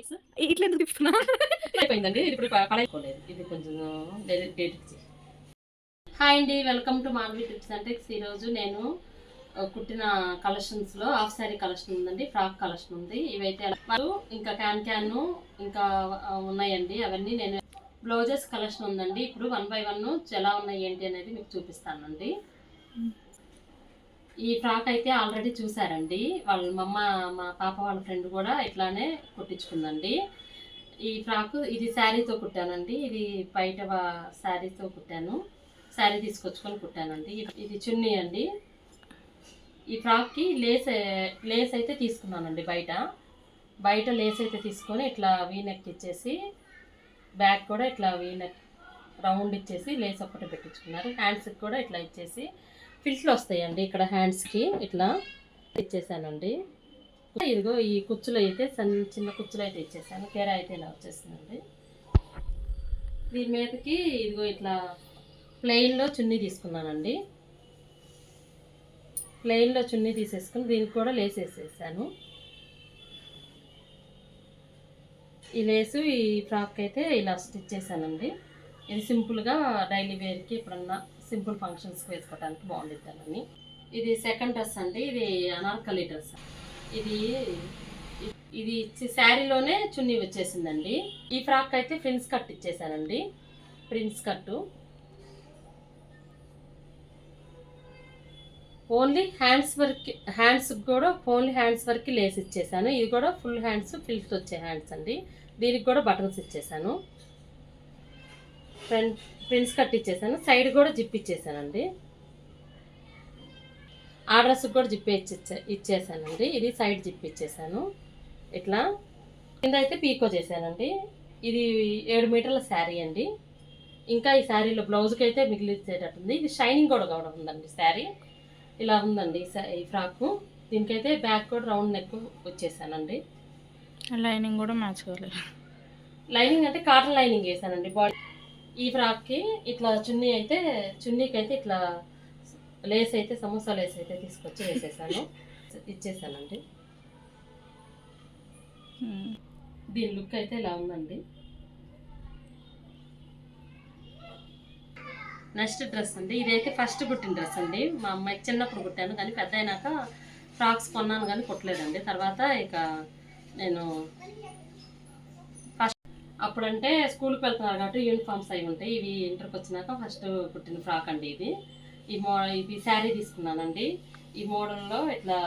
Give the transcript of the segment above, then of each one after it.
Next ఇట్లా ఎందుకు తిప్పుతున్నా అయిపోయిందండి. ఇప్పుడు పడైపోలేదు. ఇది కొంచెం డేట్ ఇచ్చి. హాయ్ అండి, welcome to Madhavi tips and tricks. ఈరోజు నేను కుట్టిన కలెక్షన్స్లో హాఫ్ శారీ కలెక్షన్ ఉందండి, ఫ్రాక్ కలెక్షన్ ఉంది. ఇవైతే ఇంకా క్యాన్ ఇంకా ఉన్నాయండి. అవన్నీ నేను బ్లౌజెస్ కలెక్షన్ ఉందండి. ఇప్పుడు 1 by 1 ఎలా ఉన్నాయి ఏంటి అనేది మీకు చూపిస్తానండి. ఈ ఫ్రాక్ అయితే ఆల్రెడీ చూసారండి. మా పాప వాళ్ళ ఫ్రెండ్ కూడా ఇట్లానే కుట్టించుకుందండి. ఈ ఫ్రాక్ ఇది శారీతో కుట్టానండి. ఇది బయట శారీతో కుట్టాను. శారీ తీసుకొచ్చుకొని కుట్టానండి. ఇది చున్నీ అండి. ఈ ఫ్రాక్కి లేస్ అయితే తీసుకున్నానండి. బయట లేస్ అయితే తీసుకొని ఇట్లా వీనెక్ ఇచ్చేసి బ్యాక్ కూడా ఇట్లా వీనెక్ రౌండ్ ఇచ్చేసి లేస్ ఒక్కటి పెట్టించుకున్నారు. హ్యాండ్స్కి కూడా ఇట్లా ఇచ్చేసి ఫిల్ట్లు వస్తాయండి. ఇక్కడ హ్యాండ్స్కి ఇట్లా ఇచ్చేసానండి. ఇదిగో ఈ కుచ్చులు అయితే చిన్న కుచ్చులు అయితే ఇచ్చేసాను. కేర అయితే ఇలా వచ్చేసిందండి. దీని మీదకి ఇదిగో ఇట్లా ప్లెయిన్లో చున్నీ తీసుకున్నానండి. ప్లెయిన్లో చున్నీ తీసేసుకుని దీనికి కూడా లేస్ వేసేసాను. ఈ లేసు ఈ ఫ్రాక్ అయితే ఇలా స్టిచ్ చేశానండి. ఇది సింపుల్గా డైలీ వేర్కి ఎప్పుడన్నా సింపుల్ ఫంక్షన్స్కి వేసుకోవడానికి బాగుండిద్దానని. ఇది సెకండ్ డ్రెస్ అండి. ఇది అనార్కలి డ్రెస్. ఇది శారీలోనే చున్నీ వచ్చేసిందండి. ఈ ఫ్రాక్ అయితే ప్రిన్స్ కట్ ఇచ్చేసానండి. ప్రిన్స్ కట్టు ఓన్లీ హ్యాండ్స్ కూడా ఓన్లీ హ్యాండ్స్ వరకు లేస్ ఇచ్చేసాను. ఇది కూడా ఫుల్ హ్యాండ్స్, ఫిల్స్ వచ్చే హ్యాండ్స్ అండి. దీనికి కూడా బటన్స్ ఇచ్చేసాను. ఫ్రంట్ ప్రిన్స్ కట్ ఇచ్చేసాను. సైడ్ కూడా జిప్ ఇచ్చేసానండి. ఆ డ్రెస్కి కూడా జిప్ ఇచ్చేసానండి. ఇది సైడ్ జిప్ ఇచ్చేసాను. ఇట్లా కింద అయితే పీకో చేశానండి. ఇది 7 మీటర్ల శారీ అండి. ఇంకా ఈ శారీలో బ్లౌజ్కి అయితే మిగిలిచ్చేటట్టుంది. ఇది షైనింగ్ కూడా ఉందండి. శారీ ఇలా ఉందండి ఈ ఫ్రాక్. దీనికైతే బ్యాక్ కూడా రౌండ్ నెక్ వచ్చేసానండి. లైనింగ్ కూడా మ్యాచ్ కాలేదు. లైనింగ్ అంటే కాటన్ లైనింగ్ వేసానండి బాడీ. ఈ ఫ్రాక్కి ఇట్లా చున్నీకి అయితే ఇట్లా లేస్ అయితే సమోసా లేస్ అయితే తీసుకొచ్చి వేసేసాను, ఇచ్చేసానండి. దీని లుక్ అయితే ఇలా ఉందండి. నెక్స్ట్ డ్రెస్ అండి. ఇదైతే ఫస్ట్ కుట్టిన డ్రెస్ అండి. మా అమ్మాయికి చిన్నప్పుడు కుట్టాను, కానీ పెద్ద అయినాక ఫ్రాక్స్ కొన్నాను కానీ కుట్టలేదండి. తర్వాత ఇక నేను ఫస్ట్ అప్పుడంటే స్కూల్కి వెళ్తున్నారు కాబట్టి యూనిఫామ్స్ అవి ఉంటాయి. ఇవి ఇంటర్కి వచ్చినాక ఫస్ట్ కుట్టిన ఫ్రాక్ అండి. ఇది శారీ తీసుకున్నానండి. ఈ మోడల్లో ఇట్లా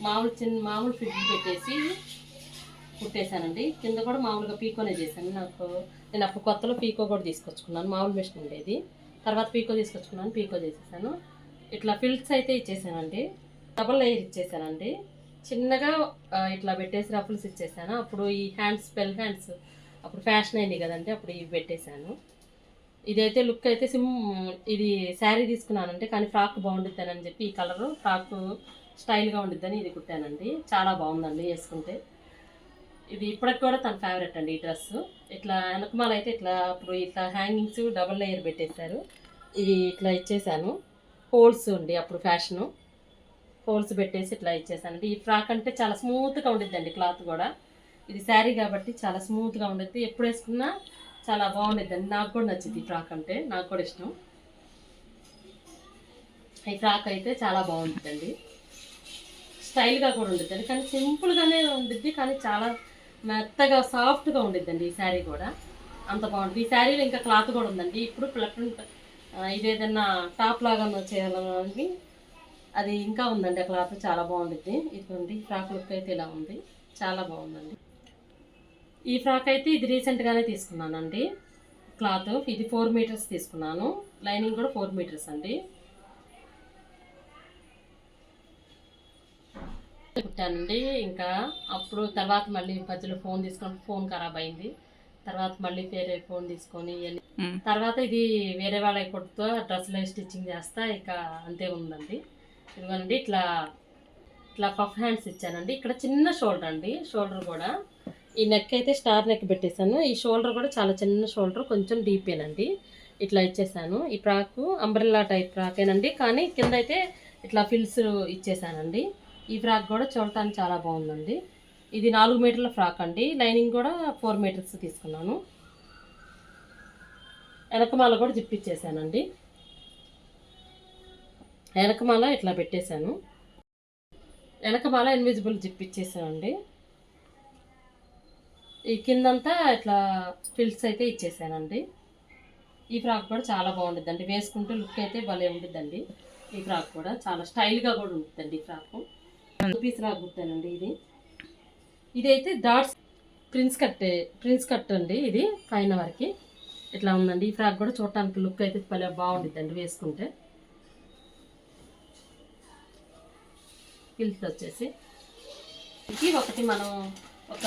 మామూలు ఫిట్ పెట్టేసి కుట్టేశానండి. కింద కూడా మామూలుగా పీకోనే చేశాను. నేను అప్పుడు కొత్తలో పీకో కూడా తీసుకొచ్చుకున్నాను. మామూలు మిషన్ ఉండేది. తర్వాత పీకో తీసుకొచ్చుకున్నాను, పీకో చేసేసాను. ఇట్లా ఫిల్స్ అయితే ఇచ్చేసానండి. Double layer ఇచ్చేసానండి. చిన్నగా ఇట్లా పెట్టేసి రఫుల్స్ ఇచ్చేసాను. అప్పుడు ఈ బెల్ హ్యాండ్స్ అప్పుడు ఫ్యాషన్ అయింది కదండి, అప్పుడు ఇవి పెట్టేశాను. ఇదైతే లుక్ అయితే ఇది శారీ తీసుకున్నానంటే, కానీ ఫ్రాక్ బాగుండిద్దానని చెప్పి ఈ కలరు ఫ్రాక్ స్టైల్గా ఉండిద్దని ఇది కుట్టానండి. చాలా బాగుందండి వేసుకుంటే. ఇది ఇప్పటికి కూడా తన ఫేవరెట్ అండి ఈ డ్రెస్. ఇట్లా వెనకమాల అయితే అప్పుడు ఇట్లా హ్యాంగింగ్స్ డబల్ లేయర్ పెట్టేశారు. ఇది ఇట్లా ఇచ్చేసాను. హోల్స్ ఉండి అప్పుడు ఫ్యాషను, హోల్స్ పెట్టేసి ఇట్లా ఇచ్చేసానండి. ఈ ఫ్రాక్ అంటే చాలా స్మూత్గా ఉండిద్దండి. క్లాత్ కూడా ఇది శారీ కాబట్టి చాలా స్మూత్గా ఉండిద్ది. ఎప్పుడు వేసుకున్నా చాలా బాగుండిద్దండి. నాకు కూడా నచ్చింది ఈ ఫ్రాక్ అంటే, నాకు కూడా ఇష్టం. ఈ ఫ్రాక్ అయితే చాలా బాగుంటుందండి. స్టైల్గా కూడా ఉండిద్దండి, కానీ సింపుల్గానే ఉండిద్ది, కానీ చాలా మెత్తగా సాఫ్ట్గా ఉండిద్దండి ఈ శారీ కూడా. అంత బాగుంటుంది. ఈ శారీలో ఇంకా క్లాత్ కూడా ఉందండి. ఇప్పుడు ఇది ఏదన్నా టాప్ లాగా చేయాలని అది ఇంకా ఉందండి. ఆ క్లాత్ చాలా బాగుండిద్ది. ఇదిగోండి ఫ్రాక్ లుక్ అయితే ఇలా ఉంది, చాలా బాగుందండి. ఈ ఫ్రాక్ అయితే ఇది రీసెంట్గానే తీసుకున్నానండి. క్లాత్ ఇది 4 మీటర్స్ తీసుకున్నాను. లైనింగ్ కూడా 4 మీటర్స్ అండి. కుట్టానండి. ఇంకా అప్పుడు తర్వాత మళ్ళీ మధ్యలో ఫోన్ ఖరాబ్ అయింది. తర్వాత మళ్ళీ వేరే ఫోన్ తీసుకొని తర్వాత ఇది వేరే వాళ్ళ కొట్టుతో డ్రెస్సులో స్టిచ్చింగ్ చేస్తా ఇక అంతే ఉందండి. ఇదిగోండి ఇట్లా పఫ్ హ్యాండ్స్ ఇచ్చానండి. ఇక్కడ చిన్న షోల్డర్ అండి. షోల్డర్ కూడా ఈ నెక్ అయితే స్టార్ నెక్ పెట్టేశాను. ఈ షోల్డర్ కూడా చాలా చిన్న షోల్డర్, కొంచెం డీపేనండి. ఇట్లా ఇచ్చేసాను. ఈ ఫ్రాక్ అంబ్రెల్లా టైప్ ఫ్రాకేనండి, కానీ కింద అయితే ఇట్లా ఫిల్స్ ఇచ్చేసానండి. ఈ ఫ్రాక్ కూడా చూడటానికి చాలా బాగుందండి. ఇది 4 మీటర్ల ఫ్రాక్ అండి. లైనింగ్ కూడా 4 మీటర్స్ తీసుకున్నాను. వెనకమాల కూడా జిప్పిచ్చేసానండి. వెనకమాల ఇట్లా పెట్టేశాను. వెనకమాల ఇన్విజిబుల్ జిప్పిచ్చేసానండి. ఈ కిందంతా ఇట్లా ఫిల్స్ అయితే ఇచ్చేసానండి. ఈ ఫ్రాక్ కూడా చాలా బాగుంటుందండి. వేసుకుంటే లుక్ అయితే భలే ఉంటుందండి. ఈ ఫ్రాక్ కూడా చాలా స్టైల్గా కూడా ఉంటుందండి. ఈ ఫ్రాక్ 2 పీస్ ఫ్రాక్ కుట్టానండి. ఇది అయితే డాట్స్ ప్రిన్స్ కట్ అండి. ఇది పైన వరకు ఇట్లా ఉందండి. ఈ ఫ్రాక్ కూడా చూడటానికి లుక్ అయితే భలే బాగుంటుందండి వేసుకుంటే. ఫిల్స్ వచ్చేసి ఒకటి మనం ఒక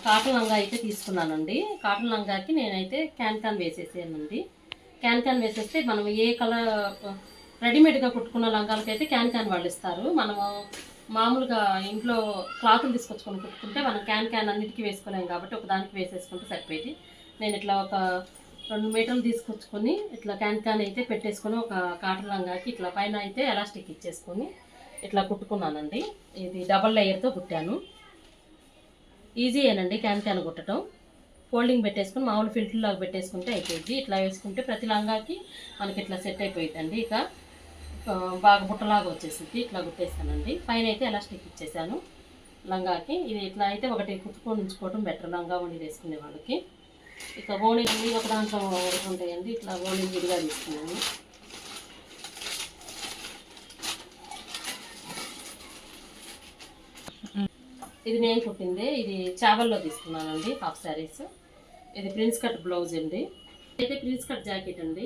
కాటన్ లంగా అయితే తీసుకున్నానండి. కాటన్ లంగాకి నేనైతే క్యాన్ వేసేసానండి. క్యాన్ వేసేస్తే మనం ఏ కలర్ రెడీమేడ్గా కుట్టుకున్న లంగాలకైతే క్యాన్ వాళ్ళు ఇస్తారు. మనము మామూలుగా ఇంట్లో క్లాతులు తీసుకొచ్చుకొని కుట్టుకుంటే మనం క్యాన్ అన్నిటికీ వేసుకోలేము కాబట్టి ఒక దానికి వేసేసుకుంటే సరిపోయింది. నేను ఇట్లా ఒక 2 మీటర్లు తీసుకొచ్చుకొని ఇట్లా క్యాన్ అయితే పెట్టేసుకొని ఒక కాటన్ లంగాకి ఇట్లా పైన అయితే ఎలాస్టిక్ ఇచ్చేసుకొని ఇట్లా కుట్టుకున్నానండి. ఇది డబల్ లేయర్తో కుట్టాను. ఈజీయేనండి క్యాన్ కుట్టడం. ఫోల్డింగ్ పెట్టేసుకొని మామూలు ఫిల్టర్ లాగా పెట్టేసుకుంటే అయిపోయింది. ఇట్లా వేసుకుంటే ప్రతి లంగాకి మనకి ఇట్లా సెట్ అయిపోయిందండి. ఇక బాగా బుట్టలాగా వచ్చేసింది. ఇట్లా కుట్టేసానండి. పైన అయితే ఎలాస్టిక్ ఇచ్చేసాను లంగాకి. ఇది ఇట్లా అయితే ఒకటి కుట్టుకొని ఉంచుకోవడం బెటర్ లంగా ఓణి వేసుకునే వాళ్ళకి. ఇక ఓణి ఒక దాంట్లో ఉంటాయండి. ఇట్లా ఓణి విడిగా తీసుకున్నాను. ఇది నేను కుట్టింది. ఇది చావల్లో తీసుకున్నానండి. హాఫ్ శారీస్. ఇది ప్రిన్స్ కట్ బ్లౌజ్ అండి. అయితే ప్రిన్స్ కట్ జాకెట్ అండి.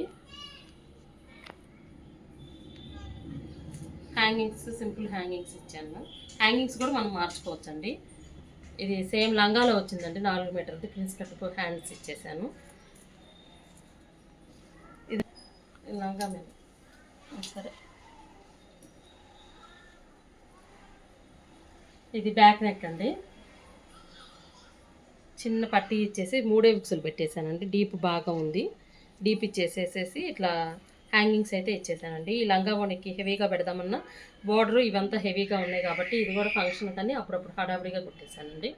హ్యాంగింగ్స్ సింపుల్ హ్యాంగింగ్స్ ఇచ్చాను. హ్యాంగింగ్స్ కూడా మనం మార్చుకోవచ్చండి. ఇది సేమ్ లంగాలో వచ్చిందండి. 4 మీటర్ది ప్రిన్స్ కట్ హ్యాండ్స్ ఇచ్చేసాను. ఇది లంగా మీద సరే. ఇది బ్యాక్ నెక్ అండి. చిన్న పట్టీ ఇచ్చేసి 3 బుక్స్లు పెట్టేశానండి. డీప్ బాగా ఉంది. డీప్ ఇచ్చేసేసి ఇట్లా హ్యాంగింగ్స్ అయితే ఇచ్చేసానండి. ఈ లంగా ఓణికి హెవీగా పెడదామన్నా బోర్డరు ఇవంతా హెవీగా ఉన్నాయి కాబట్టి ఇది కూడా ఫంక్షన్ కానీ అప్పుడప్పుడు హడావిడిగా కుట్టేశానండి.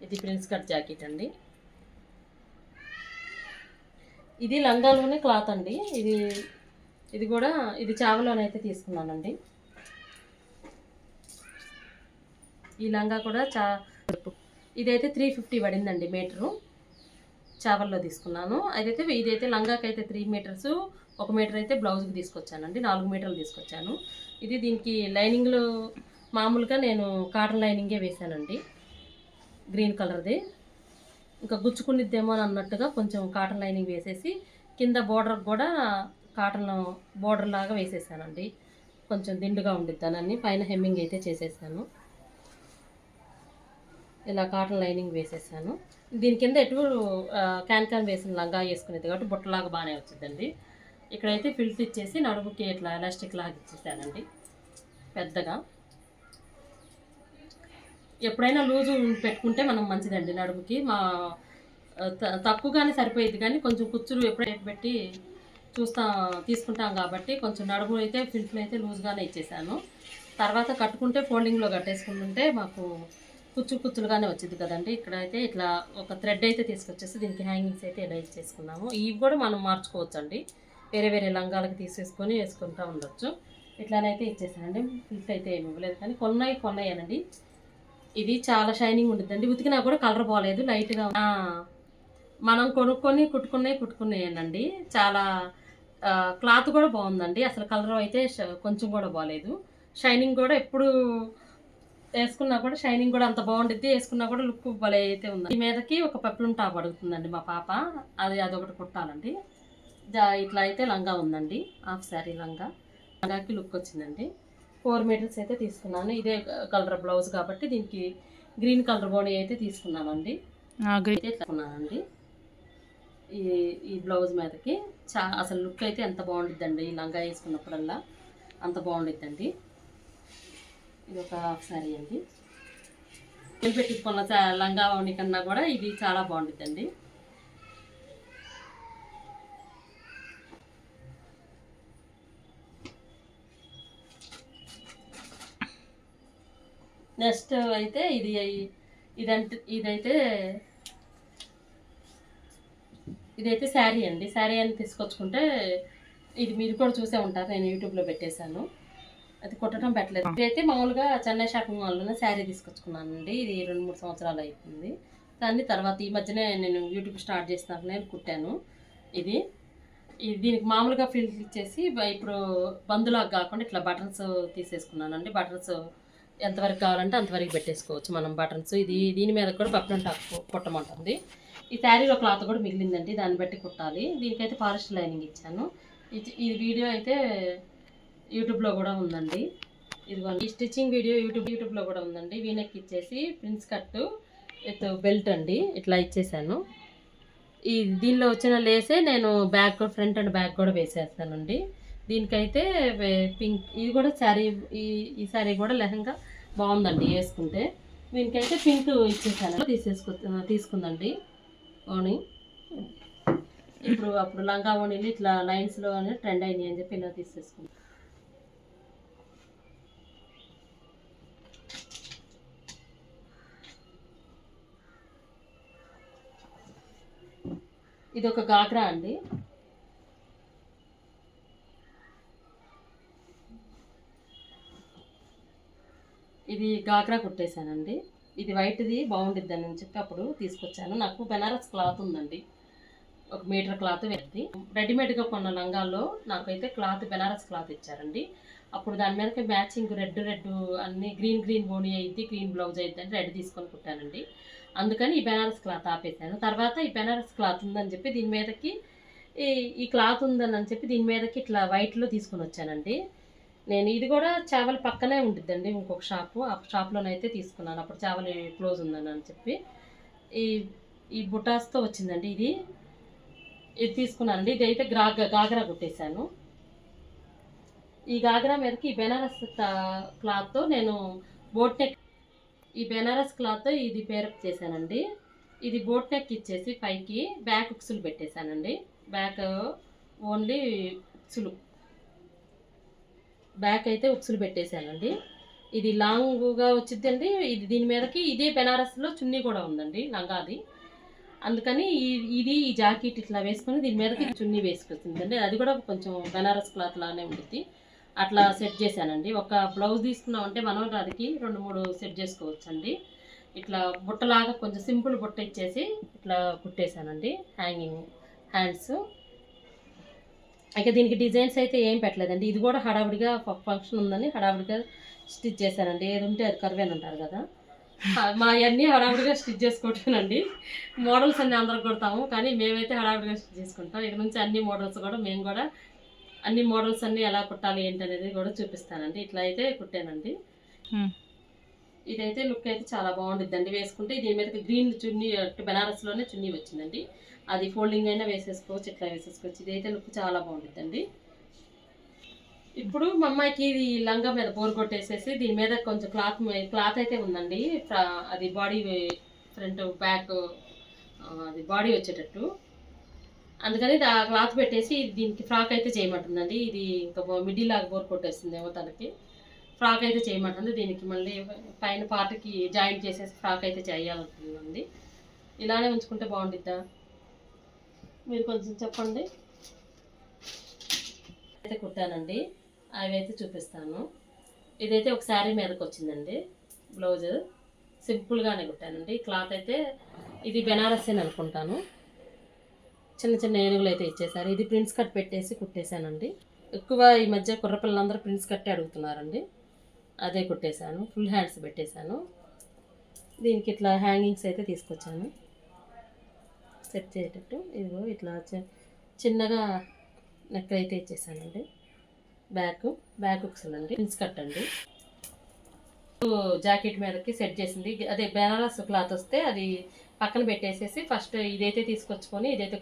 ఇది ప్రిన్స్ కట్ జాకెట్ అండి. ఇది లంగాలోనే క్లాత్ అండి. ఇది కూడా ఇది చావలోనైతే తీసుకున్నానండి. ఈ లంగా కూడా ఇదైతే 350 పడిందండి మీటరు. చావల్లో తీసుకున్నాను. ఇదైతే లంగాకైతే 3 మీటర్స్, 1 మీటర్ అయితే బ్లౌజ్కి తీసుకొచ్చానండి. 4 మీటర్లు తీసుకొచ్చాను. దీనికి లైనింగ్లు మామూలుగా నేను కాటన్ లైనింగే వేసానండి. గ్రీన్ కలర్ది. ఇంకా గుచ్చుకునిద్దేమో అన్నట్టుగా కొంచెం కాటన్ లైనింగ్ వేసేసి కింద బోర్డర్ కూడా కాటన్ బోర్డర్ లాగా వేసేసానండి. కొంచెం దిండుగా ఉండిద్దానని పైన హెమ్మింగ్ అయితే చేసేసాను. ఇలా కాటన్ లైనింగ్ వేసేసాను. దీని కింద క్యాన్ వేసిన లంగా వేసుకునేది కాబట్టి బుట్టలాగా బాగానే వచ్చిందండి. ఇక్కడైతే ఫిల్ట్ ఇచ్చేసి నడుముకి ఇట్లా ఎలాస్టిక్ లాగా ఇచ్చేసానండి పెద్దగా. ఎప్పుడైనా లూజు పెట్టుకుంటే మనం మంచిదండి నడుముకి. తక్కువగానే సరిపోయేది కానీ కొంచెం కుచ్చులు ఎప్పుడైతే పెట్టి తీసుకుంటాం కాబట్టి కొంచెం నడుము అయితే ఫిల్ట్లు అయితే లూజ్గానే ఇచ్చేసాను. తర్వాత కట్టుకుంటే ఫోల్డింగ్లో కట్టేసుకుంటుంటే మాకు కుచ్చులుగానే వచ్చింది కదండి. ఇక్కడైతే ఇట్లా ఒక థ్రెడ్ అయితే తీసుకొచ్చేసి దీనికి హ్యాంగింగ్స్ అయితే ఇలా ఇచ్చేసుకున్నాము. ఇవి కూడా మనం మార్చుకోవచ్చు అండి. వేరే లంగాలకి తీసేసుకొని వేసుకుంటూ ఉండొచ్చు. ఇట్లానైతే ఇచ్చేసానండి. ఫిల్ట్ అయితే ఏమి ఇవ్వలేదు కానీ కొన్నాయనండి. ఇది చాలా షైనింగ్ ఉంటుందండి. ఉతికినా కూడా కలర్ బాగాలేదు. లైట్గా మనం కుట్టుకున్నాయనండి. చాలా క్లాత్ కూడా బాగుందండి. అసలు కలర్ అయితే కొంచెం కూడా బాగాలేదు. షైనింగ్ కూడా ఎప్పుడు వేసుకున్నా కూడా షైనింగ్ కూడా అంత బాగుంటుంది. వేసుకున్నా కూడా లుక్ భలే అయితే ఉంది. ఈ మీదకి ఒక పెప్లం టాప్ అడుగుతుందండి మా పాప. అదొకటి కుట్టాలండి. ఇట్లా అయితే లంగా ఉందండి. హాఫ్ శారీ లంగాకి లుక్ వచ్చిందండి. 4 మీటర్స్ అయితే తీసుకున్నాను. ఇదే కలర్ బ్లౌజ్ కాబట్టి దీనికి గ్రీన్ కలర్ బోనీ అయితే తీసుకున్నానండి. తీసుకున్నానండి ఈ బ్లౌజ్ మీదకి. అసలు లుక్ అయితే ఎంత బాగుంటుందండి. ఈ లంగా వేసుకున్నప్పుడల్లా అంత బాగుంటుందండి. ఇది ఒక హాఫ్ శారీ అండి. పెట్టుకున్న లంగా ఓణి కన్నా కూడా ఇది చాలా బాగుంటుందండి. నెక్స్ట్ అయితే ఇదైతే శారీ అండి. శారీ అని తీసుకొచ్చుకుంటే ఇది మీరు కూడా చూసే ఉంటారు, నేను యూట్యూబ్లో పెట్టేశాను. అది కుట్టడం పెట్టలేదు. ఇదైతే మామూలుగా చెన్నై షాపింగ్ మాల్లోనే శారీ తీసుకొచ్చుకున్నానండి. ఇది 2-3 సంవత్సరాలు అవుతుంది. కానీ తర్వాత ఈ మధ్యనే నేను యూట్యూబ్ స్టార్ట్ చేసినాక నేను కుట్టాను. ఇది దీనికి మామూలుగా ఫిల్ ఇచ్చేసి ఇప్పుడు బందులాగా కాకుండా ఇట్లా బటన్స్ తీసేసుకున్నానండి. బటన్స్ ఎంతవరకు కావాలంటే అంతవరకు పెట్టేసుకోవచ్చు మనం బటన్స్. దీని మీద కూడా పక్కన కుట్టమంటుంది. ఈ శారీలో క్లాత్ కూడా మిగిలిందండి, దాన్ని బట్టి కుట్టాలి. దీనికైతే ఫారెస్ట్ లైనింగ్ ఇచ్చాను. ఈ వీడియో అయితే యూట్యూబ్లో కూడా ఉందండి. ఇదిగోండి ఈ స్టిచ్చింగ్ వీడియో యూట్యూబ్లో కూడా ఉందండి. వీనెక్ ఇచ్చేసి ప్రిన్స్ కట్ విత్ బెల్ట్ అండి ఇట్లా ఇచ్చేసాను. దీనిలో వచ్చిన లేసే నేను బ్యాక్ ఫ్రంట్ అండ్ బ్యాక్ కూడా వేసేస్తానండి. దీనికైతే పింక్, ఇది కూడా శారీ, ఈ శారీ కూడా లెహంగా బాగుందండి వేసుకుంటే. దీనికైతే పింక్ ఇచ్చేసాను, తీసుకుందండి ఓణి. అప్పుడు లంగా ఓణీలు ఇట్లా లైన్స్లో ట్రెండ్ అయినాయి అని చెప్పి ఇలా తీసేసుకుంటాను. ఇది ఒక గాగ్రా అండి. ఇది గాగ్రా కుట్టేశానండి. ఇది వైట్ది బాగుండిద్ది అని చెప్పి అప్పుడు తీసుకొచ్చాను. నాకు బెనారస్ క్లాత్ ఉందండి, 1 మీటర్ క్లాత్ వేసి. రెడీమేడ్గా కొన్న లంగాల్లో నాకైతే క్లాత్ బెనారస్ క్లాత్ ఇచ్చారండి. అప్పుడు దాని మీదకి మ్యాచింగ్ రెడ్ అన్ని గ్రీన్ బోనీ అయింది, గ్రీన్ బ్లౌజ్ అయింది అని రెడ్ తీసుకొని కుట్టానండి. అందుకని ఈ బెనారస్ క్లాత్ ఆపేసాను. తర్వాత ఈ బెనారస్ క్లాత్ ఉందని చెప్పి దీని మీదకి ఈ క్లాత్ ఉందని చెప్పి దీని మీదకి ఇట్లా వైట్లో తీసుకొని వచ్చానండి. నేను ఇది కూడా చావలి పక్కనే ఉంటుందండి ఇంకొక షాపు, ఆ షాప్లోనైతే తీసుకున్నాను. అప్పుడు చావలి క్లోజ్ ఉందని చెప్పి ఈ బుటాస్తో వచ్చిందండి. ఇది తీసుకున్నానండి. ఇది అయితే గాగ్రా కుట్టేశాను. ఈ గాగ్రా మీదకి ఈ బెనారస్ క్లాత్తో నేను బోట్ నెక్, ఈ బెనారస్ క్లాత్తో ఇది పేరప్ చేశానండి. ఇది బోట్ నెక్ ఇచ్చేసి పైకి బ్యాక్ ఉక్సులు పెట్టేశానండి. బ్యాక్ ఓన్లీ ఉక్సులు, బ్యాక్ అయితే ఉక్సులు పెట్టేశానండి. ఇది లాంగ్గా వచ్చిందండి. దీని మీదకి ఇదే బెనారస్లో చున్నీ కూడా ఉందండి లంగాది. అందుకని ఈ జాకెట్ ఇట్లా వేసుకొని దీని మీదకి చున్నీ వేసుకొచ్చిందండి. అది కూడా కొంచెం బెనారస్ క్లాత్ లానే ఉంటుంది. అట్లా సెట్ చేశానండి. ఒక బ్లౌజ్ తీసుకున్నామంటే మనం దానికి 2-3 సెట్ చేసుకోవచ్చండి. ఇట్లా బుట్టలాగా కొంచెం సింపుల్ బుట్ట ఇచ్చేసి ఇట్లా కుట్టేశానండి. Hanging hands. ఇక దీనికి డిజైన్స్ అయితే ఏం పెట్టలేదండి. ఇది కూడా హడావుడిగా ఫంక్షన్ ఉందని హడావుడిగా స్టిచ్ చేశానండి. ఏది ఉంటే అది కరువేని అంటారు కదా, మా అన్నీ హడావుడిగా స్టిచ్ చేసుకోవటానండి. మోడల్స్ అన్నీ అందరికి కొడతాము, కానీ మేమైతే హడావుడిగా స్టిచ్ చేసుకుంటాం. ఇక నుంచి అన్ని మోడల్స్ కూడా మేము కూడా అన్ని మోడల్స్ అన్నీ ఎలా కుట్టాలి ఏంటనేది కూడా చూపిస్తానండి. ఇట్లా అయితే కుట్టానండి. ఇదైతే లుక్ అయితే చాలా బాగుంటుందండి వేసుకుంటే. దీని మీదకి గ్రీన్ చున్నీ, బెనారస్లోనే చున్నీ వచ్చిందండి. అది ఫోల్డింగ్ అయినా వేసేసుకోవచ్చు, ఇట్లా వేసేసుకోవచ్చు. ఇదైతే లుక్ చాలా బాగుంటుందండి. ఇప్పుడు మా అమ్మాయికి ఇది లంగా మీద బోర్ కొట్టేసేసి దీని మీద కొంచెం క్లాత్ అయితే ఉందండి. అది బాడీ ఫ్రంట్ బ్యాక్ అది బాడీ వచ్చేటట్టు. అందుకని ఆ క్లాత్ పెట్టేసి దీనికి ఫ్రాక్ అయితే చేయమంటుందండి. ఇది ఇంకా మిడిల్ లాగా బోర్ కొట్టేస్తుందేమో తనకి. ఫ్రాక్ అయితే చేయమంటుంది. దీనికి మళ్ళీ పైన పార్ట్కి జాయింట్ చేసేసి ఫ్రాక్ అయితే చేయాలనుకుంటుంది. ఇలానే ఉంచుకుంటే బాగుండిద్దా, మీరు కొంచెం చెప్పండి. అయితే కుట్టానండి, అవి అయితే చూపిస్తాను. ఇదైతే ఒక శారీ మీదకి వచ్చిందండి. బ్లౌజ్ సింపుల్గానే కుట్టానండి. క్లాత్ అయితే ఇది బెనారస్ అని అనుకుంటాను. చిన్న ఏనుగులు అయితే ఇచ్చేసారు. ఇది ప్రిన్స్ కట్ పెట్టేసి కుట్టేశానండి. ఎక్కువ ఈ మధ్య కుర్రపిల్లలందరూ ప్రిన్స్ కట్టే అడుగుతున్నారండి, అదే కుట్టేశాను. ఫుల్ హ్యాండ్స్ పెట్టేశాను. దీనికి ఇట్లా హ్యాంగింగ్స్ అయితే తీసుకొచ్చాను సెట్ చేసేటట్టు. ఇదిగో ఇట్లా చిన్నగా నెక్ అయితే ఇచ్చేసానండి. బ్యాక్ ఉక్సులు అండి, ప్రిన్స్ కట్ అండి. జాకెట్ మీదకి సెట్ చేసింది. అదే బెనారస్ క్లాత్ వస్తే అది పక్కన పెట్టేసేసి ఫస్ట్ ఇదైతే తీసుకొచ్చుకొని ఇదైతే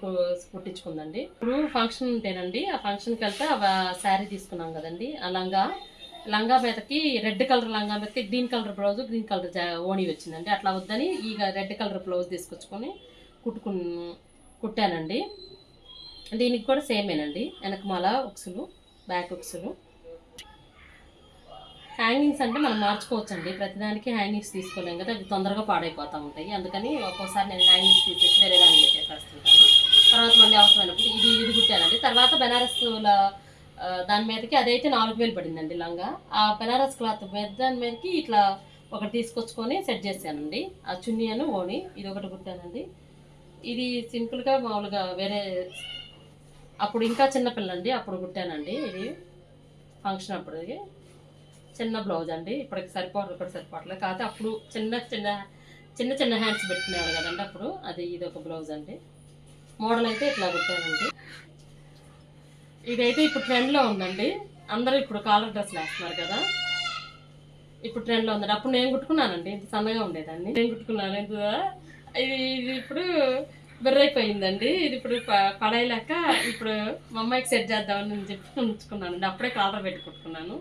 కుట్టించుకుందండి. ఇప్పుడు ఫంక్షన్ ఉంటేనండి, ఆ ఫంక్షన్కి వెళ్తే శారీ తీసుకున్నాం కదండి. ఆ లంగా మీదకి రెడ్ కలర్ లంగా మీదకి green colour blouse, green colour ఓణి వచ్చిందండి. అట్లా వద్దని ఇక రెడ్ కలర్ బ్లౌజ్ తీసుకొచ్చుకొని కుట్టానండి. దీనికి కూడా సేమేనండి. వెనకమాల ఉక్సులు, బ్యాక్ ఉక్సులు. హ్యాంగింగ్స్ అంటే మనం మార్చుకోవచ్చండి, ప్రతిదానికి హ్యాంగింగ్స్ తీసుకోలేం కదా, అవి తొందరగా పాడైపోతూ ఉంటాయి. అందుకని ఒక్కోసారి నేను హ్యాంగింగ్స్ తీసేసి వేరే దానికి పెట్టేస్తుంటాను. తర్వాత మళ్ళీ అవసరమైనప్పుడు ఇది కుట్టానండి. తర్వాత బెనారస్ల దాని మీదకి అదైతే 4000 పడిందండి లంగా. ఆ బెనారస్ క్లాత్ మీద దాని మీదకి ఇట్లా ఒకటి తీసుకొచ్చుకొని సెట్ చేశానండి. ఆ చున్నీ అని ఓని ఇది ఒకటి కుట్టానండి. ఇది సింపుల్గా మామూలుగా వేరే అప్పుడు ఇంకా చిన్నపిల్లండి అప్పుడు కుట్టానండి. ఇది ఫంక్షన్ అప్పుడు చిన్న బ్లౌజ్ అండి. ఇప్పటికి సరిపోవట్లేదు. కాకపోతే అప్పుడు చిన్న చిన్న చిన్న చిన్న హ్యాండ్స్ పెట్టుకునేవాడు కదండి అప్పుడు. ఇది ఒక బ్లౌజ్ అండి. మోడల్ అయితే ఇట్లా కుట్టానండి. ఇదైతే ఇప్పుడు ట్రెండ్లో ఉందండి. అందరూ ఇప్పుడు కాలర్ డ్రెస్లు వేస్తున్నారు కదా, ఇప్పుడు ట్రెండ్లో ఉందండి. అప్పుడు నేను కుట్టుకున్నానండి, ఇంత సన్నగా ఉండేదాన్ని. నేను కుట్టుకున్నాను ఇది ఇప్పుడు బెర్రైపోయిందండి. ఇది ఇప్పుడు పడేయలేక ఇప్పుడు మా అమ్మాయికి సెట్ చేద్దామని చెప్పి ఉంచుకున్నానండి. అప్పుడే కాలర్ పెట్టి కుట్టుకున్నాను.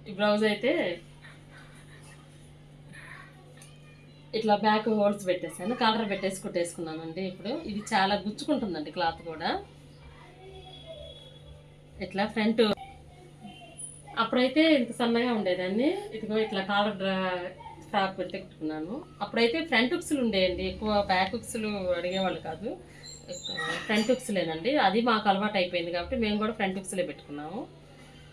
ఈ బ్లౌజ్ అయితే ఇట్లా బ్యాక్ హోల్స్ పెట్టేసాను, కాలర్ పెట్టేసి కుట్టేసుకున్నానండి. ఇప్పుడు ఇది చాలా గుచ్చుకుంటుందండి క్లాత్ కూడా. ఇట్లా ఫ్రంట్ అప్పుడైతే ఇంత సన్నగా ఉండేదాన్ని. ఇదిగో ఇట్లా కాలర్ ఫ్రాక్ పెట్టి కుట్టుకున్నాను. అప్పుడైతే ఫ్రంట్ హుక్స్లు ఉండేయండి, ఎక్కువ బ్యాక్ హుక్స్లు అడిగేవాళ్ళు కాదు, ఫ్రంట్ హుక్స్లేనండి. అది మాకు అలవాటు అయిపోయింది కాబట్టి మేము కూడా ఫ్రంట్ హుక్స్లే పెట్టుకున్నాము.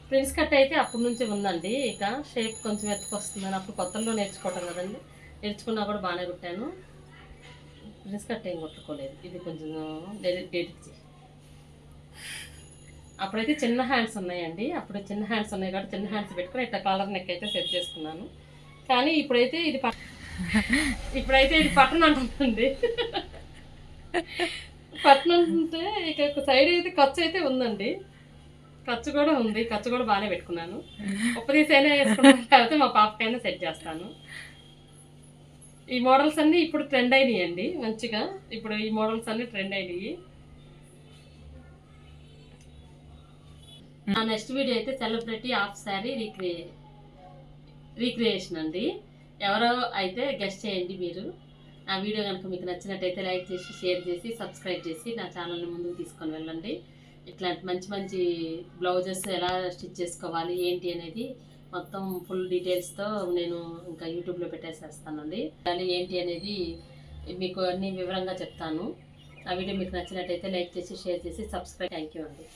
ప్రిన్స్ కట్ అయితే అప్పటి నుంచి ఉందండి. ఇక షేప్ కొంచెం ఎత్తుకొస్తుందని అప్పుడు కొత్తలో నేర్చుకోవటం కదండి, నేర్చుకున్నా కూడా బాగానే కుట్టాను. ప్రిన్స్ కట్ ఏం కుట్టుకోలేదు, ఇది కొంచెం డేట్. అప్పుడైతే చిన్న హ్యాండ్స్ ఉన్నాయండి, అప్పుడు చిన్న హ్యాండ్స్ ఉన్నాయి కాబట్టి చిన్న హ్యాండ్స్ పెట్టుకుని ఇట్లా కాలర్ నెక్ అయితే సెట్ చేసుకున్నాను. కానీ ఇప్పుడైతే ఇది పట్టణ అంటుంది. పట్టణం అంటే ఇక సైడ్ అయితే ఖర్చు అయితే ఉందండి, ఖర్చు కూడా ఉంది, ఖర్చు కూడా బాగానే పెట్టుకున్నాను. ఉప్పదీసైనా వేసుకున్నాను, కాబట్టి మా పాపకైనా సెట్ చేస్తాను. ఈ మోడల్స్ అన్నీ ఇప్పుడు ట్రెండ్ అయినాయండి మంచిగా. ఇప్పుడు ఈ మోడల్స్ అన్నీ ట్రెండ్ అయినాయి. నా నెక్స్ట్ వీడియో అయితే సెలబ్రిటీ హాఫ్ శారీ రీక్రియేషన్ అండి. ఎవరో అయితే గెస్ట్ చేయండి మీరు. నా వీడియో కనుక మీకు నచ్చినట్టయితే లైక్ చేసి, షేర్ చేసి, సబ్స్క్రైబ్ చేసి నా ఛానల్ని ముందుకు తీసుకొని వెళ్ళండి. ఇట్లాంటి మంచి మంచి బ్లౌజెస్ ఎలా స్టిచ్ చేసుకోవాలి ఏంటి అనేది మొత్తం ఫుల్ డీటెయిల్స్తో నేను ఇంకా యూట్యూబ్లో పెట్టేసేస్తానండి. అది ఏంటి అనేది మీకు అన్ని వివరంగా చెప్తాను. ఆ వీడియో మీకు నచ్చినట్టయితే లైక్ చేసి, షేర్ చేసి, సబ్స్క్రైబ్. థ్యాంక్ యూ అండి.